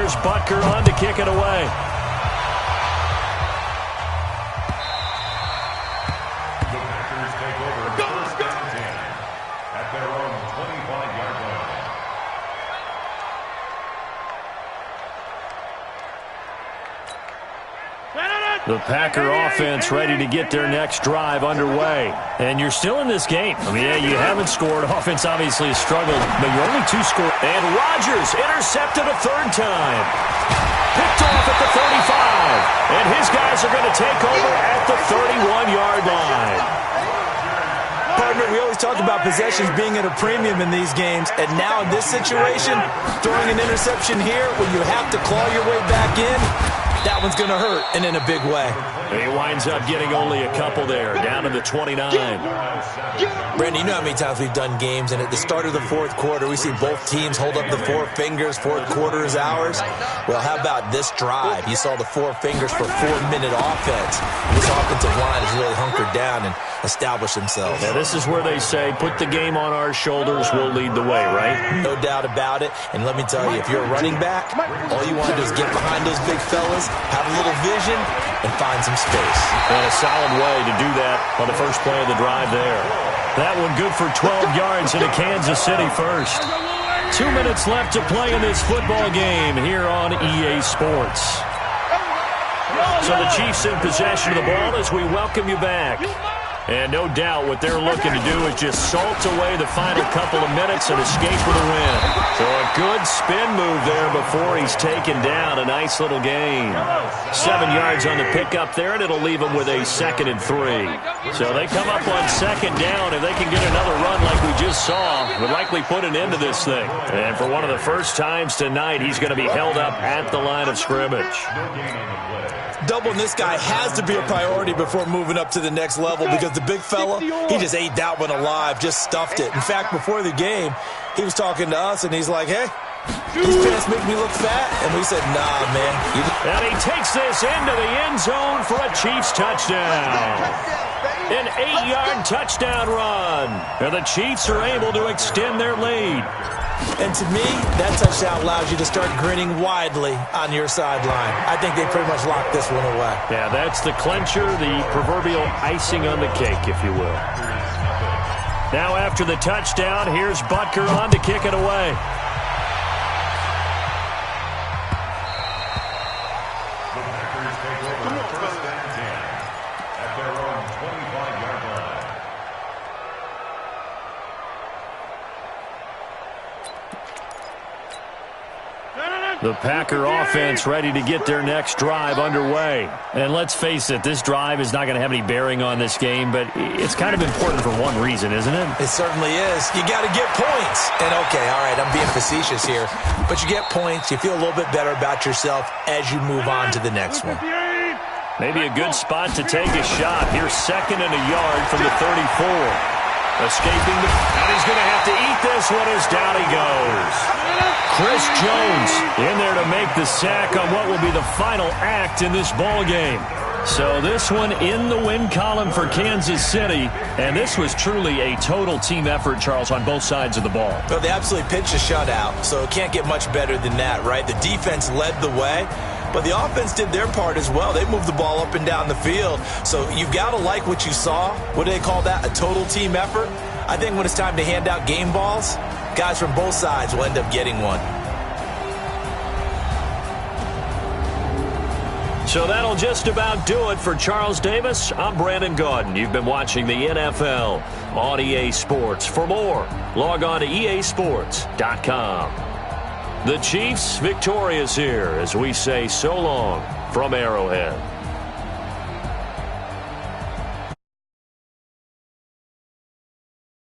Here's Butker on to kick it away. The Packers take over first down and 10 at their own 25-yard line. The Packer offense ready to get their next drive underway. And you're still in this game. I mean, yeah, you haven't scored. Offense obviously has struggled, but you're only 2 scores. And Rodgers intercepted a third time. Picked off at the 35. And his guys are going to take over at the 31-yard line. Partner, we always talk about possessions being at a premium in these games, and now in this situation, throwing an interception here when you have to claw your way back in, that one's going to hurt, and in a big way. He winds up getting only a couple there, down to the 29. Brandon, you know how many times we've done games, and at the start of the fourth quarter, we see both teams hold up the 4 fingers, fourth quarter is ours. Well, how about this drive? You saw the 4 fingers for 4-minute offense. This offensive line has really hunkered down and established themselves. Yeah, this is where they say, put the game on our shoulders, we'll lead the way, right? No doubt about it. And let me tell you, if you're a running back, all you want to do is get behind those big fellas, have a little vision, and find some space. And a solid way to do that on the first play of the drive there. That one good for 12 yards into Kansas City first. 2 minutes left to play in this football game here on EA Sports. So the Chiefs in possession of the ball as we welcome you back. And no doubt what they're looking to do is just salt away the final couple of minutes and escape with a win. So a good spin move there before he's taken down. A nice little gain. 7 yards on the pickup there, and it'll leave him with a 2nd and 3. So they come up on 2nd down. If they can get another run like we just saw, would likely put an end to this thing. And for one of the first times tonight, he's going to be held up at the line of scrimmage. Doubling this guy has to be a priority before moving up to the next level because the big fella, he just ate that one alive, just stuffed it. In fact, before the game, he was talking to us, and he's like, hey, these pants make me look fat. And we said, nah, man. And he takes this into the end zone for a Chiefs touchdown. An 8-yard touchdown run. And the Chiefs are able to extend their lead. And to me, that touchdown allows you to start grinning widely on your sideline. I think they pretty much locked this one away. Yeah, that's the clincher, the proverbial icing on the cake, if you will. Now after the touchdown, here's Butker on to kick it away. The Packers take over first down and 10 at their own 25-yard line. The Packer offense ready to get their next drive underway. And let's face it, this drive is not going to have any bearing on this game, but it's kind of important for one reason, isn't it? It certainly is. You got to get points. And okay, all right, I'm being facetious here, but you get points, you feel a little bit better about yourself as you move on to the next one. Maybe a good spot to take a shot. Here's 2nd and a yard from the 34. Escaping, and he's going to have to eat this one as down he goes. Chris Jones in there to make the sack on what will be the final act in this ball game. So this one in the win column for Kansas City, and this was truly a total team effort, Charles, on both sides of the ball. Well, they absolutely pitched a shutout, so it can't get much better than that, right? The defense led the way, but the offense did their part as well. They moved the ball up and down the field, so you've got to like what you saw. What do they call that? A total team effort? I think when it's time to hand out game balls, guys from both sides will end up getting one. So that'll just about do it for Charles Davis. I'm Brandon Gaudin. You've been watching the NFL on EA Sports. For more, log on to easports.com. The Chiefs victorious here as we say so long from Arrowhead.